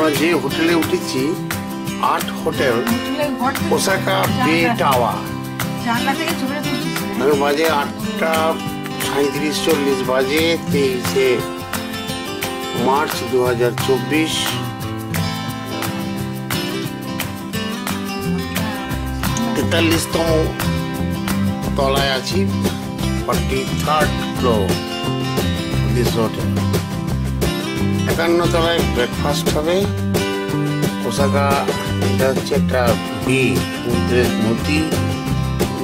আমরা যে হোটেলে উঠেছি art hotel Osaka bay tower. বাজে 8:37-40 বাজে 23শে মার্চ 2024। 43তম তলায় আছি, 43rd ফ্লোর দিস হোটেল। 51 তলায় ব্রেকফাস্ট হবে। ওসাকা এটা হচ্ছে একটা বে, সমুদ্রের নদী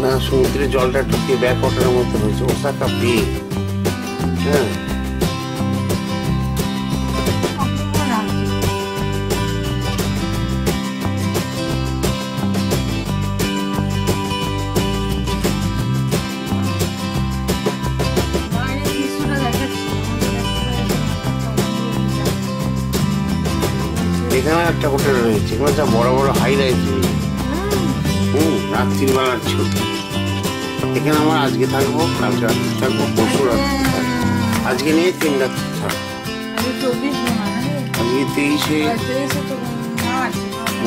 না সমুদ্রের জলটা ঢুকে ব্যাক ওয়াটারের মধ্যে হয়েছে ওসাকা বে। হ্যাঁ, এখানে একটা হোটেল রয়েছে, এখানে যা বড় বড় হাই রাইজ রয়েছে। রাত্রিবেলার ছুটি। এখানে আমরা আজকে থাকবো, কালকে রাত্রি থাকবো, পরশু রাত্রি থাকবো। আজকে নিয়ে 3 রাত্রি থাকবো। আজকে 23শে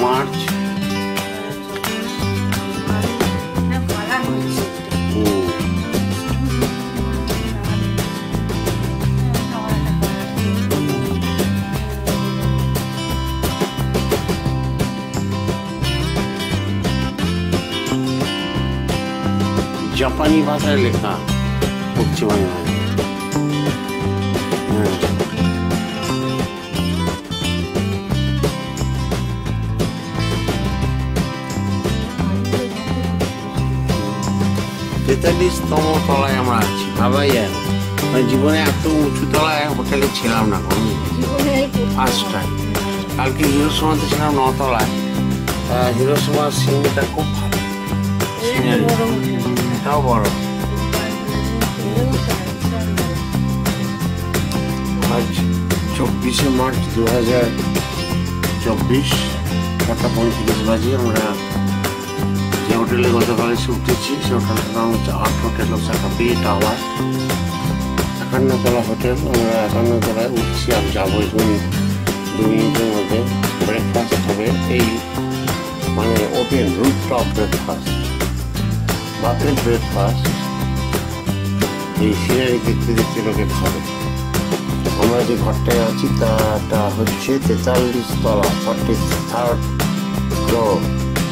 মার্চ। জাপানি ভাষায় লেখা হচ্ছে মানে তেতাল্লিশতম তলায় আমরা আছি। ভাবাই যায় জীবনে এত উঁচু তলায় হোটেলে ছিলাম না কোনো, ফার্স্ট টাইম। কালকে হিরোশিমাতে ছিলাম 9 তলায়। হিরোশিমার সিনটা খুব ভালো, এটাও বড়। আজ 24শে মার্চ 2024, 8:35 বাজে। আমরা যে হোটেলে গতকাল এসে উঠেছি সে হোটেলটার নাম হচ্ছে art hotel Osaka bay tower, 51 তলা হোটেল। আমরা 51 তলায় উঠছি, আর যাবো এখন 2 মিনিটের মধ্যে। ব্রেকফাস্ট হবে, এই মানে open rooftop breakfast, buffet breakfast. এই সিনারি দেখতে দেখতে লোকে খাবে। আমরা যে ঘরটায় আছি তাটা হচ্ছে 43 তলা, 43rd ফ্লোর,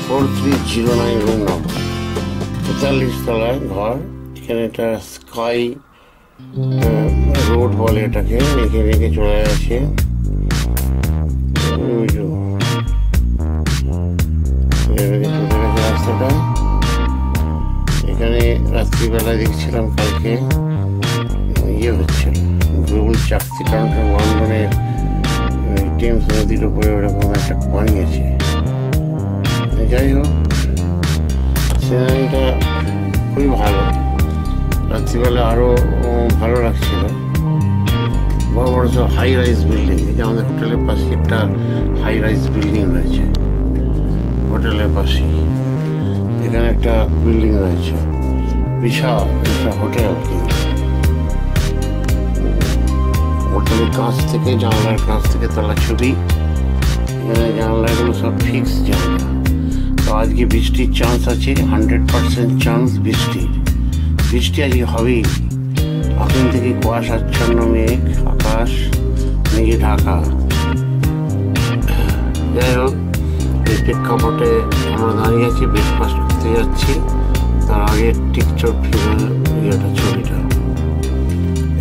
4309 রুম নম্বর। 43 তলায় ঘর। এখানে একটা স্কাই রোড বলে এটাকে, রেখে রেখে চলে গেছে। রাস্তাটা এখানে রাত্রিবেলা দেখছিলাম কালকে ইয়ে হচ্ছে গ্লোবাল চাকতি কাউন্টার লন্ডনের টেমস নদীর উপরে ওরকম একটা বানিয়েছে। যাই হোক, সিনারিটা খুবই ভালো। রাত্রিবেলা আরও ভালো লাগছিল। বড় বড় সব হাই রাইজ বিল্ডিং। এই যে আমাদের হোটেলের পাশে একটা হাই রাইজ বিল্ডিং রয়েছে, হোটেলের পাশে এখানে একটা বিল্ডিং রয়েছে, বিশাল একটা হোটেল। হোটেলের কাছ থেকে, জানলার কাছ থেকে তোলা ছবি। এখানে জানলাগুলো সব ফিক্স জানলা। তো আজকে বৃষ্টির চান্স আছে, 100% চান্স বৃষ্টি আজকে হবেই। এখন থেকে কুয়াশাচ্ছন্ন মেঘ, আকাশ মেঘে ঢাকা। যাই হোক, এই প্রেক্ষাপটে আমরা দাঁড়িয়ে আছি, ব্রেকফাস্ট করতে যাচ্ছি। তার আগে টিকটক ইয়েটা ছবিটা।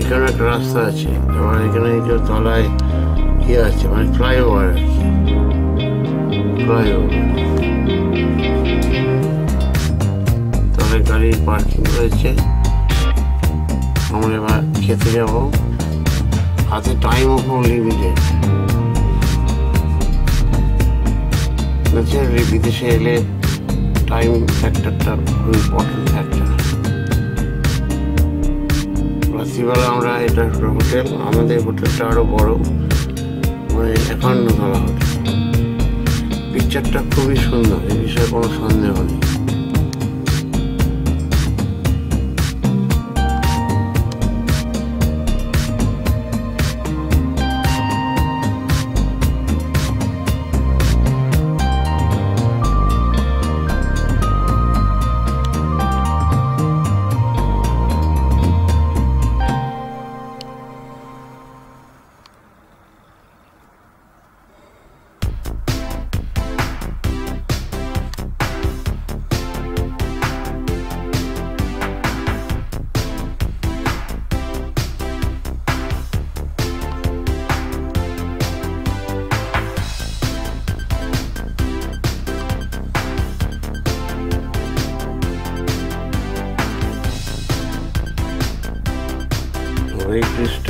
এখানে একটা রাস্তা আছে, এবার এখানে তলায় ইয়ে আছে, মানে ফ্লাইওভার আর কি, ফ্লাইওভার। তলায় গাড়ির পার্কিং রয়েছে। আমরা এবার খেতে যাব। হাতে টাইমও খুব লিমিটেড। বিদেশে এলে টাইম ফ্যাক্টরটা খুব ইম্পর্টেন্ট ফ্যাক্টর। রাত্রিবেলা আমরা, এটা হোটেল, আমাদের হোটেলটা আরো বড়, মানে 51 তলা হোটেল। পিকচারটা খুবই সুন্দর, এই বিষয়ে কোনো সন্দেহ নেই।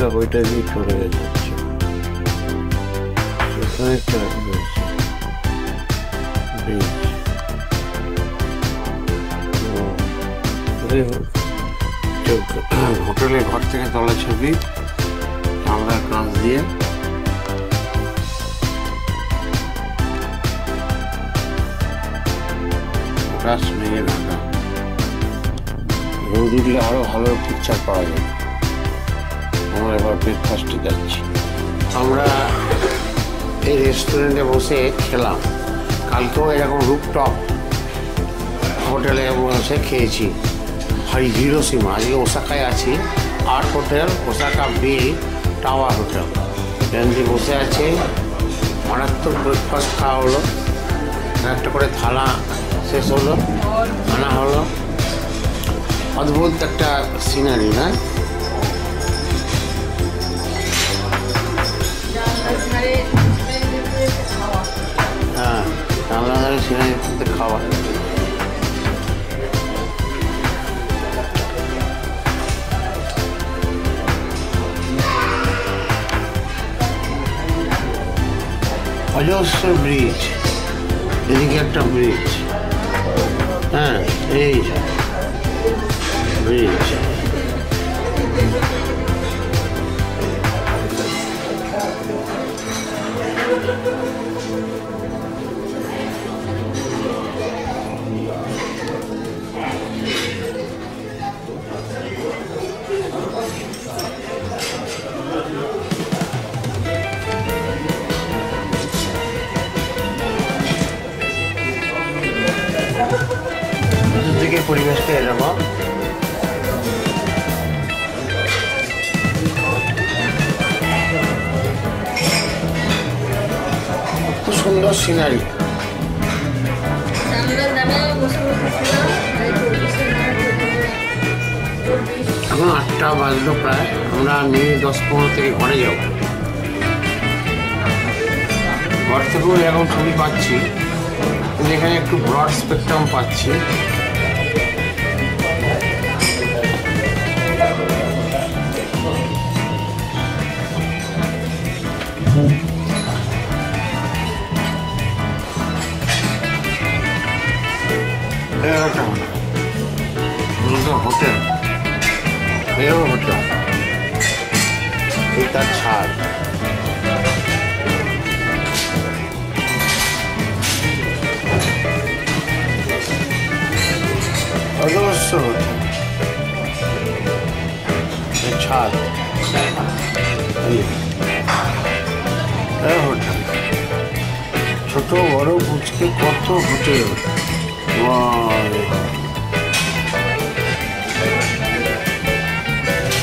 ব্রিজটা ওইটা দিয়ে চলে যাচ্ছে, সেখানে একটা রয়েছে ব্রিজ। হোটেলের ঘর থেকে তোলা ছবি, জানলার কাঁচ দিয়ে। আকাশ মেঘে ঢাকা, রোদ উঠলে আরো ভালো পিকচার পাওয়া যায়। আমরা এবার ব্রেকফাস্টে যাচ্ছি। আমরা এই রেস্টুরেন্টে বসে খেলাম, কালকেও এরকম রুফটপ হোটেলে বসে খেয়েছি, হিরোশিমা। আজকে ওসাকায় আছি, art hotel, Osaka bay tower hotel. Family বসে আছে, মারাত্মক ব্রেকফাস্ট খাওয়া হলো, একটা করে থালা শেষ হলো, আনা হলো। অদ্ভুত একটা সিনারি, না? হ্যাঁ, জানলা ধারে সিনারি খাওয়া। অজস্র ব্রিজ, এদিকে একটা ব্রিজ, হ্যাঁ এই ব্রিজ। পরিবেশটা এরকম, খুব সুন্দর সিনারি। এখন 8টা বাজলো প্রায়, আমরা মিনিট 10-15 থেকে ঘরে যাব। ঘর থেকেও এরকম ছবি পাচ্ছি, কিন্তু এখানে একটু ব্রড স্পেকট্রাম পাচ্ছি। হোটেল, এও হোটেল, এই তার ছাদ। অজস্র হোটেল, ছাদ, হোটেল, ছোট বড় বুঝকে কত হোটেল।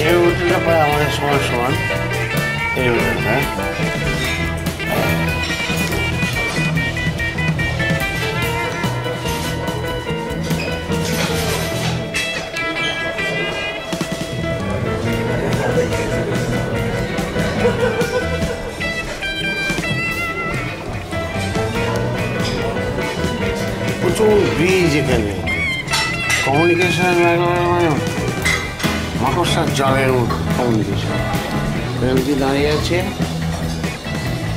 এই হোটেলটা প্রায় আমাদের সমান সমান, এই হোটেলটা। প্রচুর ব্রিজ এখানে, কমিউনিকেশন মানে মাকড়সার জালের মতো কমিউনিকেশন। ফ্যামিলি দাঁড়িয়ে আছে,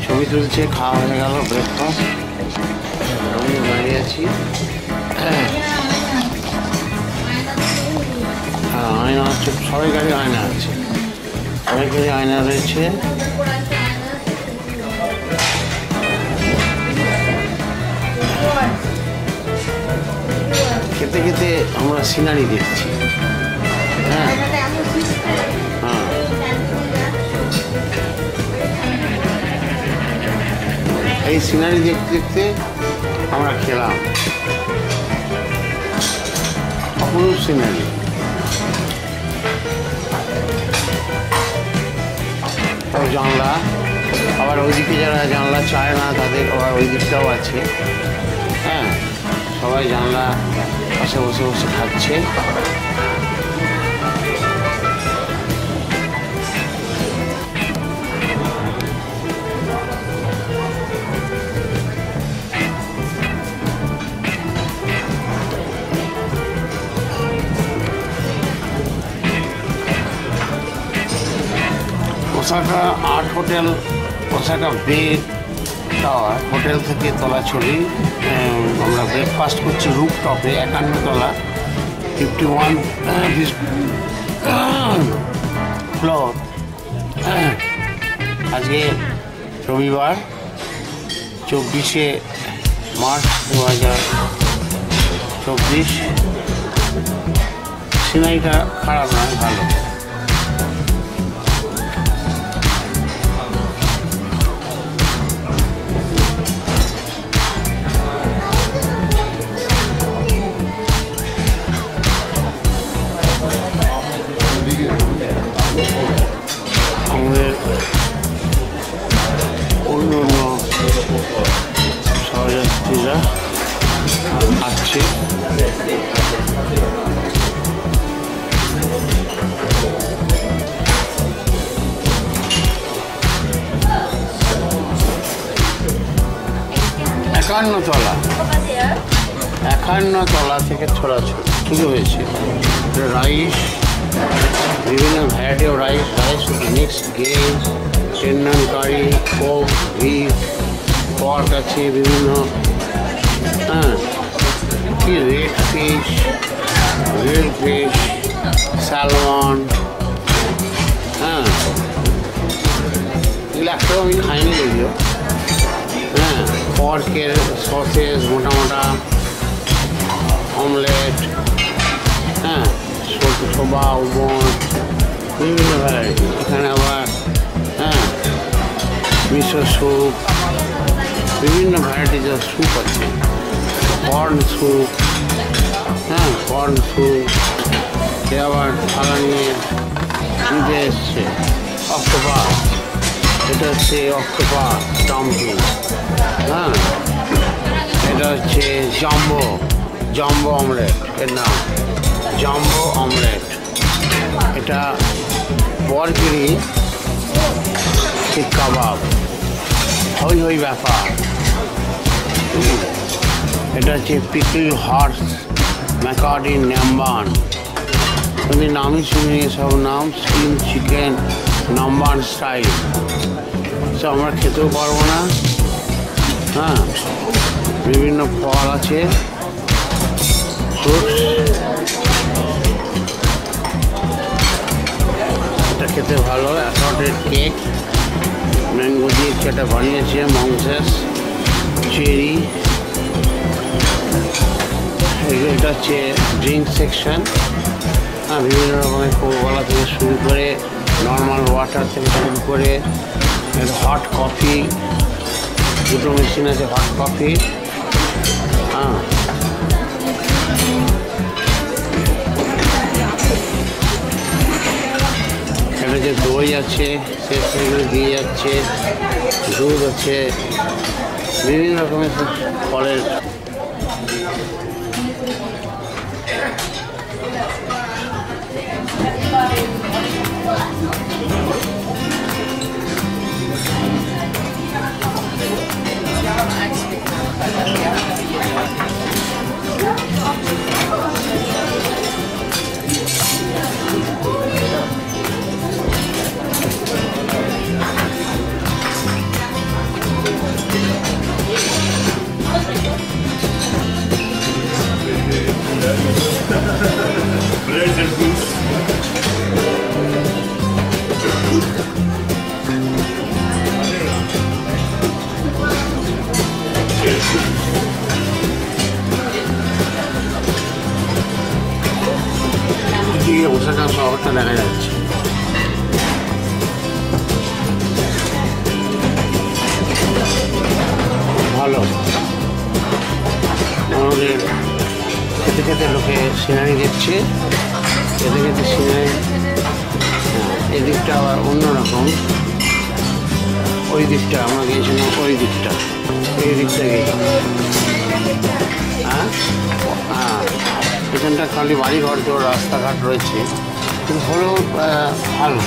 ছবি তুলছে, খাওয়া হয়ে গেল ব্রেকফাস্ট, আমি দাঁড়িয়ে আছি। হ্যাঁ, আয়না আছে, সবাই গাড়ি আয়না আছে, সবাই গাড়ি আয়না রয়েছে। খেতে খেতে আমরা সিনারি দেখছি। হ্যাঁ, হ্যাঁ, এই সিনারি দেখতে দেখতে আমরা খেলাম। অপরূপ সিনারি। জানলা, আবার ওইদিকে যারা জানলা চায় না তাদের আবার ওই দিকটাও আছে। হ্যাঁ, সবাই জানলা পাশে বসে বসে খাচ্ছে। Osaka art hotel, Osaka bay tower hotel থেকে তলাছড়ি আমরা ব্রেকফাস্ট করছি রুফটপে 51 তলা 51 ফ্লোর। আজকে রবিবার 24শে মার্চ 2024। সিনারিটা খারাপ নয়, ভালো। আমাদের অন্য অন্য সহযাত্রীরা আসছে। একান্ন তলা থেকে শুরু হয়েছে রাইস, বিভিন্ন variety of rice mixed gravy, tendon curry, poke, beef, pork আছে বিভিন্ন, কি red fish, grill fish, salmon, এগুলো একটাও আমি খাইনি যদিও। পর্কের সসেস, মোটা অমলেট, সোবা, উবন, বিভিন্ন ভ্যারাইটি। এখানে আবার মিশো স্যুপ, বিভিন্ন ভ্যারাইটিজ অফ স্যুপ আছে। কর্ন স্যুপ, সে আবার থালা নিয়ে নিতে এসছে। অক্টোপাস, এটা হচ্ছে অক্টোপাস ডাম্পলিং। এটা হচ্ছে জাম্বো অমলেট, এর নাম জাম্বো অমলেট। এটা বরগিরি শিক কাবাব, হই ব্যাপার। এটা হচ্ছে পিকল হর্স ম্যাকাডি নাম্বান। আমি নামই শুনি সব নাম, স্টিম চিকেন নাম্বান স্টাইল। সো আমরা খেতেও পারবো না। বিভিন্ন ফল আছে, ফ্রুটস। এটা খেতে ভালো। অ্যাসর্টেড কেক, ম্যাঙ্গো দিয়ে সেটা বানিয়েছে, মংসেস, চেরি। এটা হচ্ছে ড্রিঙ্ক সেকশন। বিভিন্ন রকমের কোকাকোলা থেকে শুরু করে নর্মাল ওয়াটার থেকে শুরু করে হট কফি, দুটো মেশিন আছে হট কফি। এটা যে দই আছে সেগুলো দিয়ে যাচ্ছে, দুধ আছে, বিভিন্ন রকমের ফলের। ওসাকা শহরটা দেখা যাচ্ছে। ভালো, আমাদের খেতে খেতে লোকে সিনারি দেখছে, খেতে খেতে সিনারি। এদিকটা আবার অন্যরকম, ওই দিকটা আমরা গিয়েছিলাম, ওই দিকটা এই দিকটা গিয়েছিলাম। এখানটা খালি বাড়িঘর তো রাস্তাঘাট রয়েছে, কিন্তু হলেও ভালো।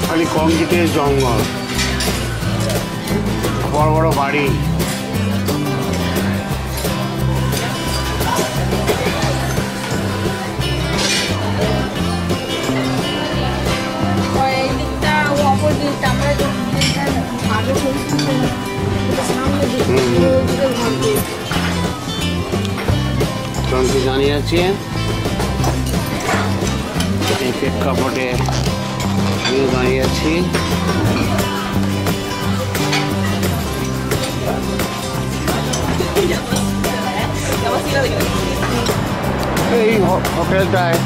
খালি কংক্রিটের জঙ্গল, বড় বড় বাড়ি। তন্ত্র জানিয়েছি এই প্রেক্ষাপটে আমিও দাঁড়িয়ে আছি। এই হোটেলটায়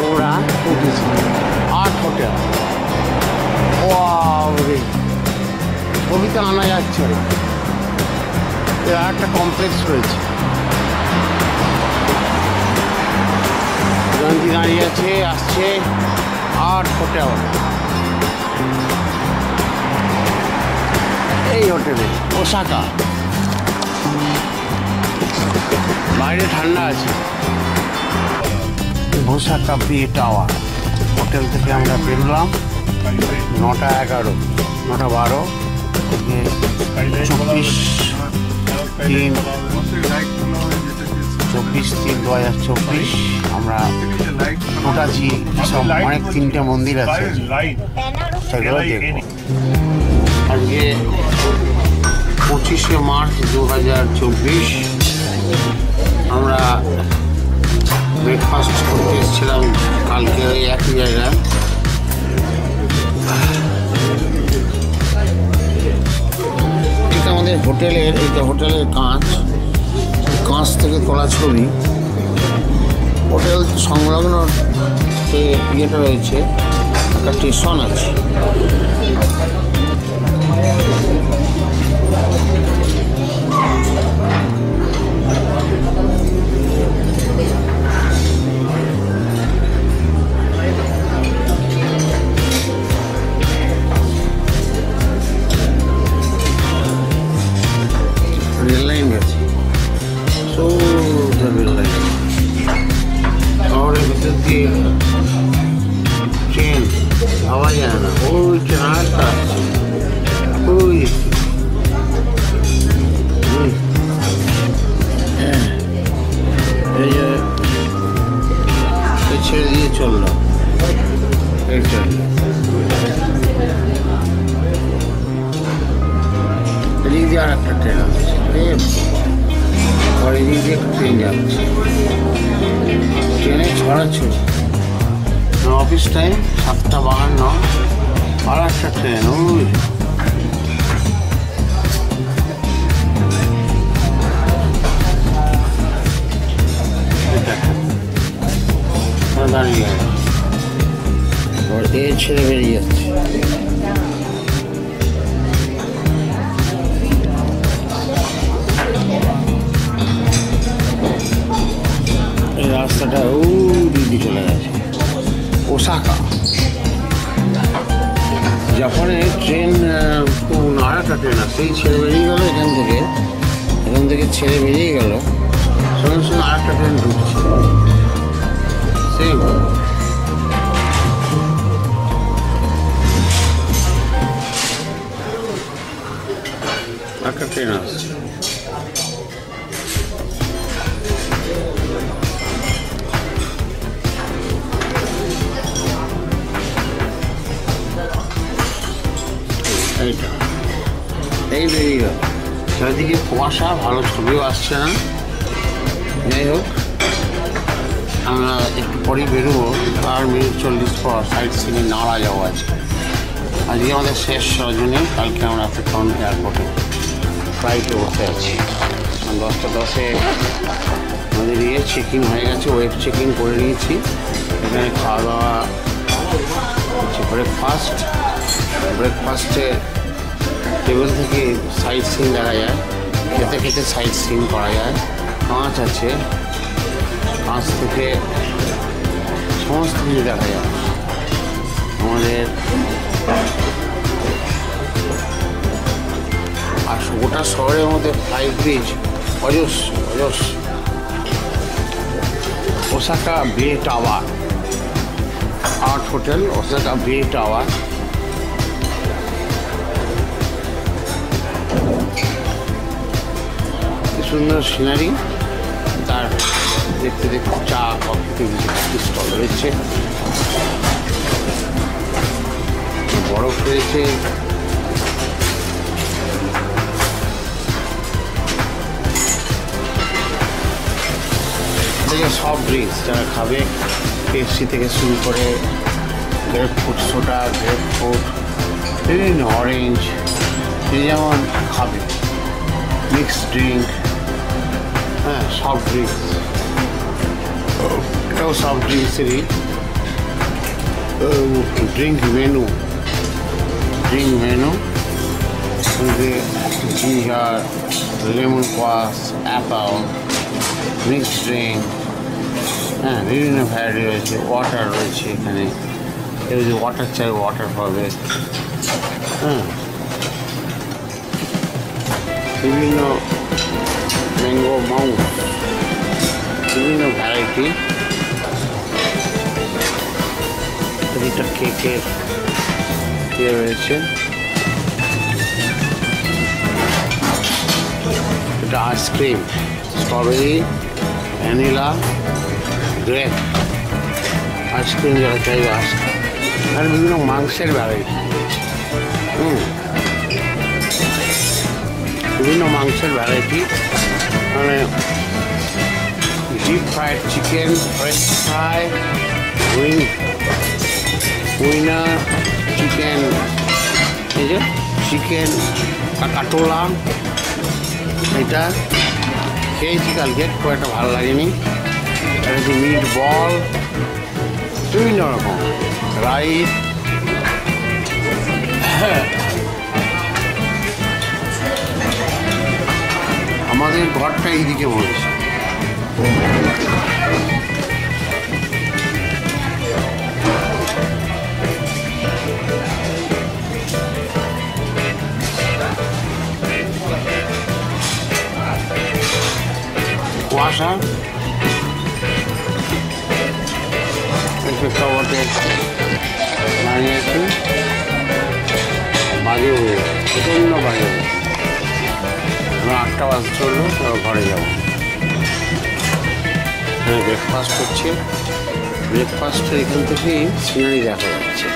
ওরা উঠেছে আর্ট হোটেল। ছবিতে আনা যাচ্ছে না, এর একটা কমপ্লেক্স রয়েছে। গান্ধী দাঁড়িয়ে আছে, আসছে আর্ট হোটেল। এই হোটেলে ওসাকা, বাইরে ঠান্ডা আছে। ওসাকা বে টাওয়ার হোটেল থেকে আমরা বেরোলাম 9টা 11, 9টা 12, 24/3/2024 আমরা ওটাছি সব অনেক 3টে মন্দির আছে, সেগুলো দেখব। আজকে 25শে মার্চ 2024 আমরা ব্রেকফাস্ট করতে এসেছিলাম কালকে ওই একই জায়গায়। এটা আমাদের হোটেলের, এইটা হোটেলের কাঁচ থেকে তোলা ছবি। হোটেল সংলগ্ন যে ইয়েটা রয়েছে, একটা স্টেশন আছে। রেল লাইন গেছে, রেল লাইন শহরের ভিতর দিয়ে ট্রেন পাওয়া যায় না। ওই ট্রেন আরেকটা আসছে, ওই ছেড়ে দিয়ে চললো। এইটা এদিক দিয়ে আর একটা ট্রেন আসছে, আর এদিক দিয়ে একটা ট্রেন যাচ্ছে। ট্রেনে ছড়াছড়ি, অফিস টাইম 7:52, আর একটা ট্রেন। ওই দাঁড়িয়ে এর ছেড়ে বেরিয়ে যাচ্ছে। এই রাস্তাটা দিদি চলে গেছে ওসাকা। জাপানের ট্রেন, আর একটা ট্রেন আছে, এই ছেড়ে বেরিয়ে গেল এখান থেকে ছেড়ে বেরিয়ে গেল, সঙ্গে সঙ্গে আর একটা ট্রেন ঢুকছে। সেম একটা ট্রেন আসছে। এইটা এই বেরিয়ে গেল। চারিদিকে কুয়াশা, ভালো ছবিও আসছে না। যাই হোক, আমরা একটু পরেই বেরোবো, 4 মিনিট 40 পর সাইড সিনে নাড়া যাবো। আজকে আমাদের শেষ রজনী। কালকে আমরা এতক্ষণ এয়ারপোর্টে ফ্লাইটে বসে আছি। 10:10 আমাদের চেকিং হয়ে গেছে, ওয়েব চেকিং করে নিয়েছি। এখানে খাওয়া দাওয়া হচ্ছে, ব্রেকফাস্টে টেবিল থেকে সাইড সিন দেখা যায়, খেতে খেতে সাইড সিন করা যায়। কাঁচ আছে, কাঁচ থেকে সমস্ত কিছু দেখা যায়। আমাদের আর গোটা শহরের মধ্যে ফ্লাইট ব্রিজ অজস্র। Osaka bay tower, art hotel, Osaka bay tower. সুন্দর সিনারি, তার দেখতে দেখতে চা কফি স্টল রয়েছে। সার্ভ করেছে। সফট ড্রিঙ্কস যারা খাবে, পেপসি থেকে শুরু করে গ্রেপফ্রুট সোডা, গ্রেপফ্রুট, বিভিন্ন অরেঞ্জ, যে যেমন খাবে, মিক্সড ড্রিঙ্ক, হ্যাঁ সফট ড্রিঙ্কস, এটাও সফট ড্রিঙ্কসেরই drink menu, ginger, lemon kvass, apple, mixed drink, হ্যাঁ বিভিন্ন ভ্যারাইটি রয়েছে। ওয়াটার রয়েছে এখানে, কেউ যদি ওয়াটার চাই ওয়াটার পাবে, হ্যাঁ বিভিন্ন ম্যাঙ্গো মাউস, বিভিন্ন ভ্যারাইটি। এটা কেকের ইয়ে রয়েছে, এটা ice cream, strawberry, vanilla, grape ice cream যারা চাইবে আর বিভিন্ন মাংসের ভ্যারাইটি, বিভিন্ন মাংসের ভ্যারাইটি, মানে deep fried chicken, fresh fry, winner chicken, এই যে চিকেন কাটোলা, এটা খেয়েছি কালকে, খুব একটা ভালো লাগেনি। এটা হচ্ছে মিট বল, বিভিন্ন রকম রাইস, আমাদের ঘরটা এইদিকে বলেছে। কুয়াশা প্রেক্ষাপটে দাঁড়িয়ে আছি, বাজে হয়ে প্রচণ্ড বাজে হয়ে, আমরা 8টা বাজে চললো, ঘরে যাবো। হ্যাঁ ব্রেকফাস্ট হচ্ছে, ব্রেকফাস্টের এখান থেকেই সিনারি দেখা যাচ্ছে।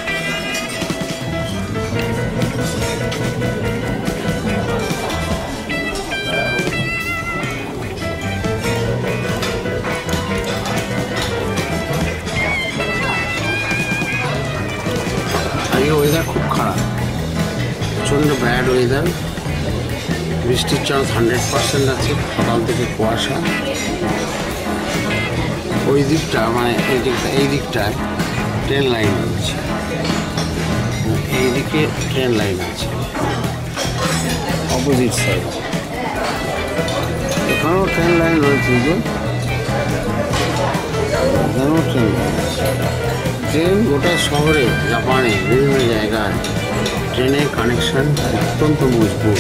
ওয়েদার খুব খারাপ, প্রচণ্ড ব্যাড ওয়েদার, বৃষ্টির চান্স 100% আছে, সকাল থেকে কুয়াশা। ওই দিকটা মানে এই দিকটায় ট্রেন লাইন রয়েছে, এইদিকে ট্রেন লাইন আছে, অপোজিট সাইড এখানেও ট্রেন লাইন রয়েছে, এখানেও ট্রেন লাইন আছে। ট্রেন গোটা শহরে, জাপানে বিভিন্ন জায়গায় ট্রেনের কানেকশন অত্যন্ত মজবুত।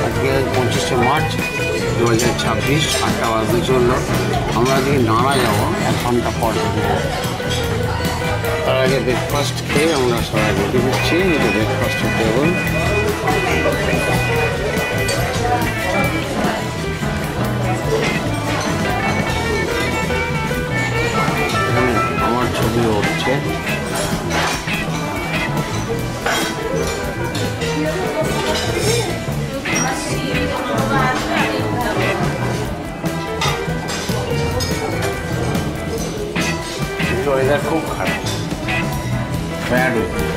আজকে 25শে মার্চ 2026, 8টা বাজতে চললো। আমরা আজকে নাড়া যাবো 1 ঘন্টা পর। তার আগে ব্রেকফাস্ট খেয়ে আমরা সবাই রেডি হচ্ছি, এটা ব্রেকফাস্টের টেবিল। আমার ছবি উঠছে, ওয়েদার খুব খারাপ, ব্যাড ওয়েদার।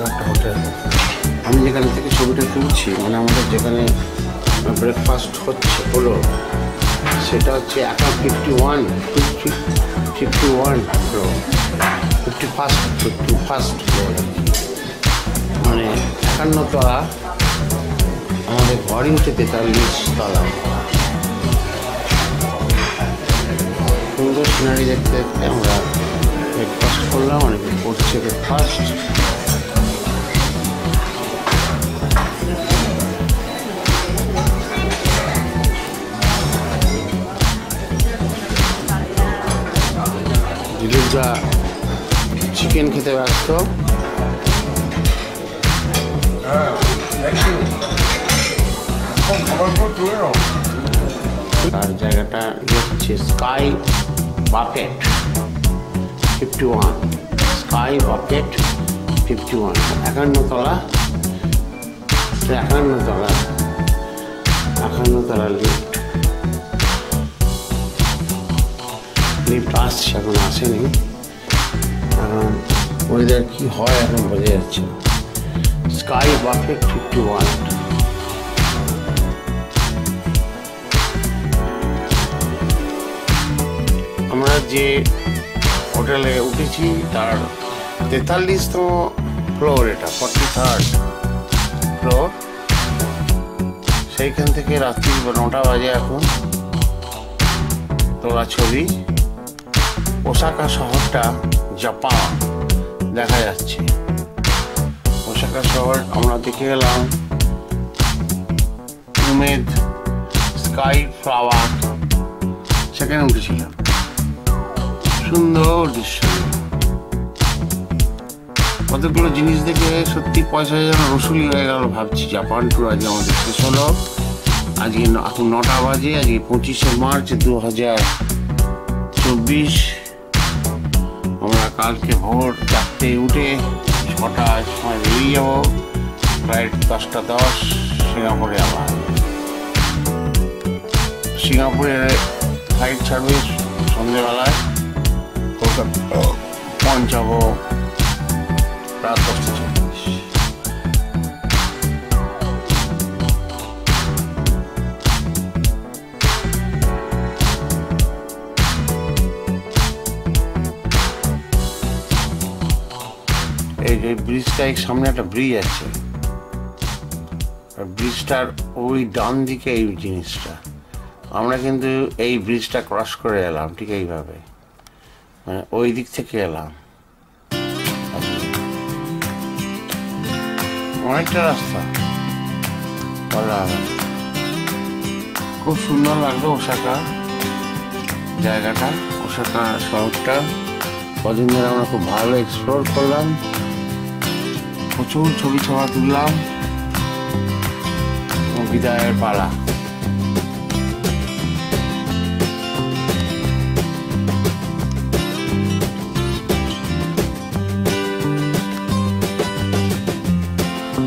একটা হোটেল, আমি যেখান থেকে ছবিটা তুলছি, মানে আমাদের যেখানে ব্রেকফাস্ট হলো সেটা হচ্ছে 51 ফ্লোর, মানে 51 তলা, আমাদের ঘরই হচ্ছে 43 তলা। সুন্দর সিনারি দেখতে দেখতে আমরা ব্রেকফাস্ট করলাম, অনেক করছে ব্রেকফাস্ট। দিলীপদা চিকেন খেতে ব্যস্ত। আর জায়গাটা হচ্ছে স্কাই বাকেট 51, স্কাই বাকেট 51, 51 তলা লিফট। লিফট আসছে, এখন আসেনি, কারণ ওয়েদার কি হয় এখন বোঝা যাচ্ছে। Sky bucket 51। আমরা যে হোটেলে উঠেছি তার 43তম ফ্লোর, এটা 43rd ফ্লোর। সেইখান থেকে রাত্রি 9টা বাজে এখন তোলা ছবি। ওসাকা শহরটা জাপান দেখা যাচ্ছে। ওসাকা শহর আমরা দেখে গেলাম। উমেদ স্কাই ফ্লাওয়ার, সেখানে উঠেছিলাম। সুন্দর দৃশ্য। কতগুলো জিনিস দেখে সত্যি পয়সা যেন রসুলি হয়ে গেল। ভাবছি জাপান ট্যুর আজকে আমাদের শেষ হলো। আজকে এখন 9টা বাজে। আজকে 25শে মার্চ 2024। আমরা কালকে ভোর 4টে উঠে 6টার সময় বেরিয়ে যাবো। ফ্লাইট 10টা 10 সিঙ্গাপুরে। আবার সিঙ্গাপুরে ফ্লাইট ছাড়বে সন্ধ্যেবেলায়। কলকাতা পৌঁছাবো রাত 10টা 40। এই যে ব্রিজটা, সামনে একটা ব্রিজ আছে। ব্রিজটার ওই ডান দিকে এই জিনিসটা। আমরা কিন্তু এই ব্রিজটা ক্রস করে এলাম, ঠিক এইভাবে, মানে ওই দিক থেকে এলাম। অনেকটা রাস্তা, খুব সুন্দর লাগলো ওসাকা জায়গাটা, ওসাকা শহরটা। কদিন ধরে আমরা খুব ভালো এক্সপ্লোর করলাম, প্রচুর ছবি তুললাম। বিদায়ের পালা।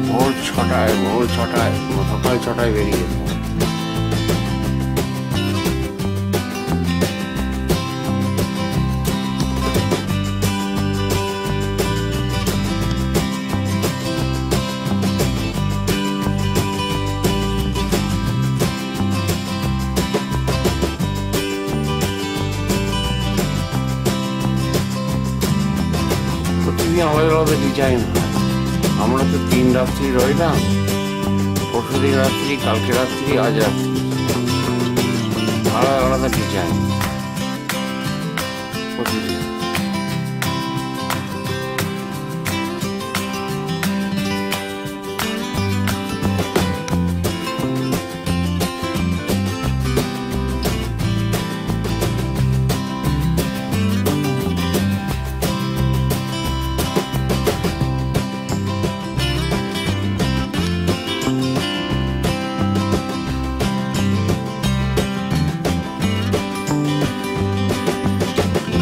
ভোর 6টায় সকাল 6টায় বেরিয়ে যেত। প্রতিদিন আমাদের আলাদা ডিজাইন হয়। আমরা তো 3 রাত্রি রইলাম, পরশুদিন রাত্রি, কালকে রাত্রি, আজ রাত্রি, আলাদা আলাদা ডিজাইন প্রতিদিন।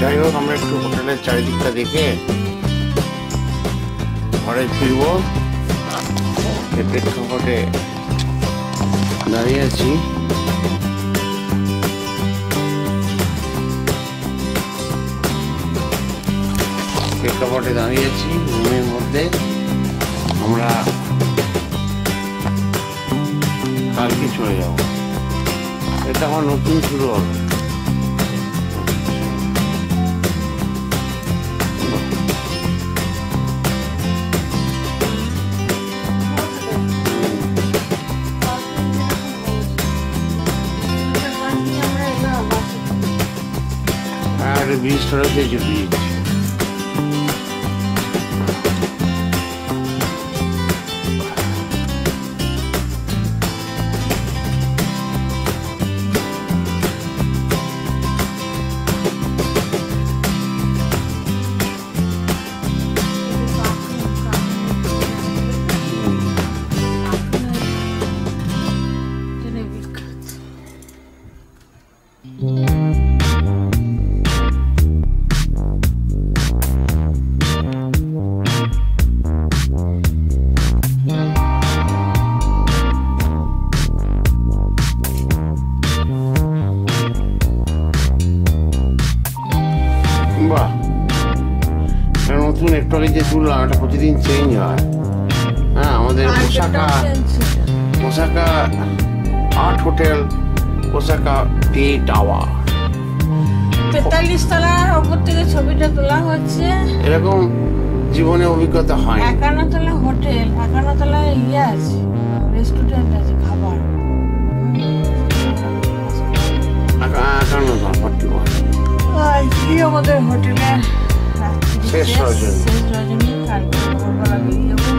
যাই হোক, আমরা একটু হোটেলের চারিদিকটা দেখে ঘরে ফিরবো। প্রেক্ষাপটে দাঁড়িয়ে আছি। রুমের মধ্যে। আমরা কালকে চলে যাব। এটা আমার নতুন শুরু হবে। ব্রিজটা রয়েছে, যে ব্রিজ নতুন একটু আগে যে তুললাম এটা প্রতিদিন চেঞ্জ হয়। হ্যাঁ, আমাদের Osaka art hotel, Osaka bay tower, ৪৫ তলার ওপর থেকে ছবিটা তোলা হচ্ছে। এরকম জীবনে অভিজ্ঞতা হয়। ৫১ তলা হোটেল, ৫১ তলায় ইয়ে আছে, রেস্টুরেন্ট আছে, খাবার। ৫১ আমাদের হোটেলে শেষ রজনী। কালকে ভোরবেলা বেরিয়ে যাবো।